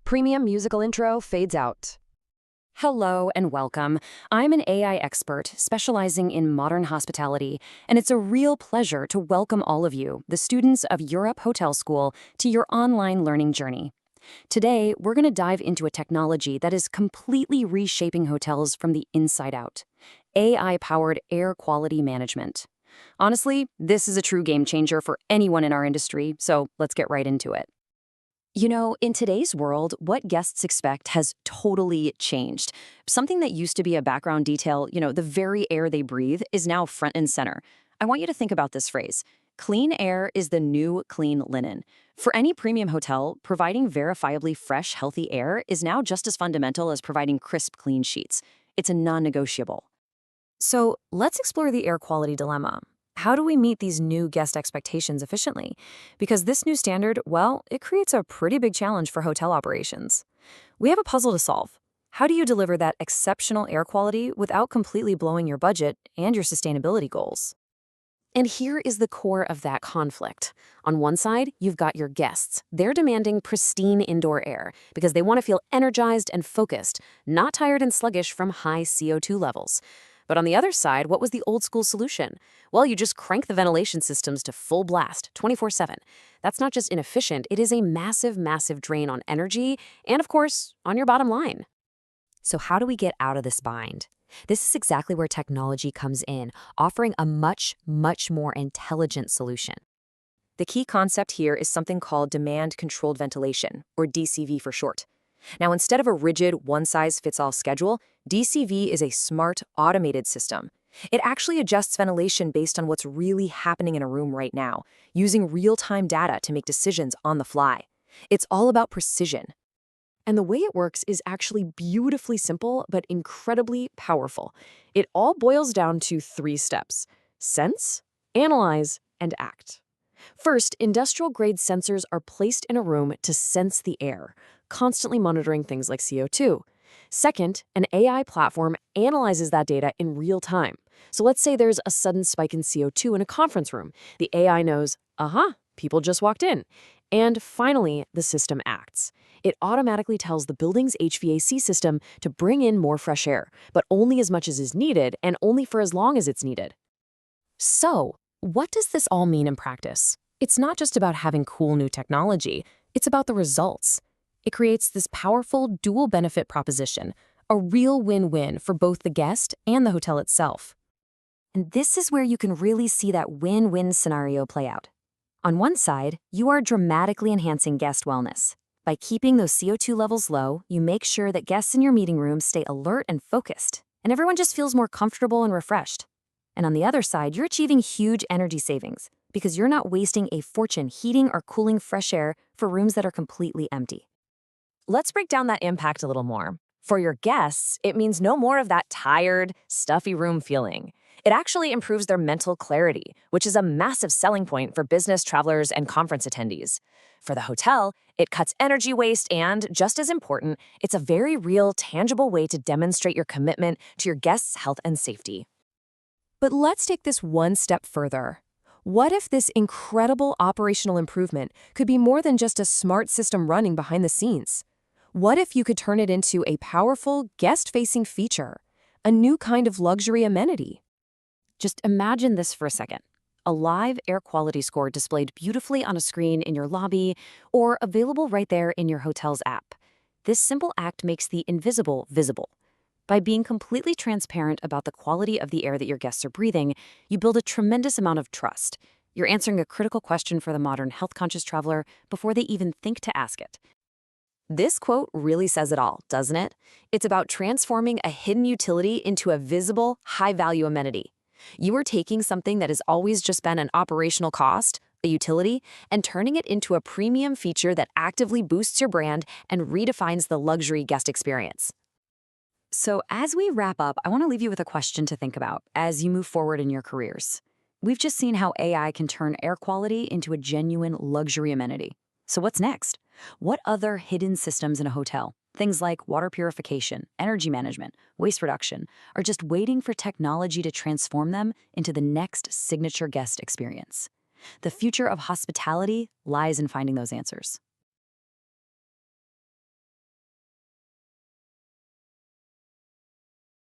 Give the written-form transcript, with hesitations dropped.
Premium musical intro fades out. Hello and welcome. I'm an AI expert specializing in modern hospitality, and it's a real pleasure to welcome all of you, the students of Europe Hotel School, to your online learning journey. Today, we're going to dive into a technology that is completely reshaping hotels from the inside out: AI-powered air quality management. Honestly, this is a true game changer for anyone in our industry, so let's get right into it. You know, in today's world, what guests expect has totally changed. Something that used to be a background detail, the very air they breathe, is now front and center. I want you to think about this phrase: clean air is the new clean linen. For any premium hotel, providing verifiably fresh, healthy air is now just as fundamental as providing crisp, clean sheets. It's a non-negotiable. So let's explore the air quality dilemma. How do we meet these new guest expectations efficiently? Because this new standard, well, it creates a pretty big challenge for hotel operations. We have a puzzle to solve. How do you deliver that exceptional air quality without completely blowing your budget and your sustainability goals? And here is the core of that conflict. On one side, you've got your guests. They're demanding pristine indoor air because they want to feel energized and focused, not tired and sluggish from high CO2 levels. But on the other side, what was the old school solution? Well, you just crank the ventilation systems to full blast, 24/7. That's not just inefficient, it is a massive, massive drain on energy and, of course, on your bottom line. So how do we get out of this bind? This is exactly where technology comes in, offering a much, much more intelligent solution. The key concept here is something called demand-controlled ventilation, or DCV for short. Now, instead of a rigid, one-size-fits-all schedule, DCV is a smart, automated system. It actually adjusts ventilation based on what's really happening in a room right now, using real-time data to make decisions on the fly. It's all about precision. And the way it works is actually beautifully simple, but incredibly powerful. It all boils down to 3 steps: sense, analyze, and act. First, industrial-grade sensors are placed in a room to sense the air, constantly monitoring things like CO2. Second, an AI platform analyzes that data in real time. So let's say there's a sudden spike in CO2 in a conference room. The AI knows, people just walked in. And finally, the system acts. It automatically tells the building's HVAC system to bring in more fresh air, but only as much as is needed and only for as long as it's needed. So, what does this all mean in practice? It's not just about having cool new technology, it's about the results. It creates this powerful dual benefit proposition, a real win-win for both the guest and the hotel itself. And this is where you can really see that win-win scenario play out. On one side, you are dramatically enhancing guest wellness. By keeping those CO2 levels low, you make sure that guests in your meeting room stay alert and focused, and everyone just feels more comfortable and refreshed. And on the other side, you're achieving huge energy savings because you're not wasting a fortune heating or cooling fresh air for rooms that are completely empty. Let's break down that impact a little more. For your guests, it means no more of that tired, stuffy room feeling. It actually improves their mental clarity, which is a massive selling point for business travelers and conference attendees. For the hotel, it cuts energy waste and, just as important, it's a very real, tangible way to demonstrate your commitment to your guests' health and safety. But let's take this one step further. What if this incredible operational improvement could be more than just a smart system running behind the scenes? What if you could turn it into a powerful, guest-facing feature, a new kind of luxury amenity? Just imagine this for a second. A live air quality score displayed beautifully on a screen in your lobby or available right there in your hotel's app. This simple act makes the invisible visible. By being completely transparent about the quality of the air that your guests are breathing, you build a tremendous amount of trust. You're answering a critical question for the modern health-conscious traveler before they even think to ask it. This quote really says it all, doesn't it? It's about transforming a hidden utility into a visible, high-value amenity. You are taking something that has always just been an operational cost, a utility, and turning it into a premium feature that actively boosts your brand and redefines the luxury guest experience. So as we wrap up, I want to leave you with a question to think about as you move forward in your careers. We've just seen how AI can turn air quality into a genuine luxury amenity. So what's next? What other hidden systems in a hotel, things like water purification, energy management, waste reduction, are just waiting for technology to transform them into the next signature guest experience? The future of hospitality lies in finding those answers.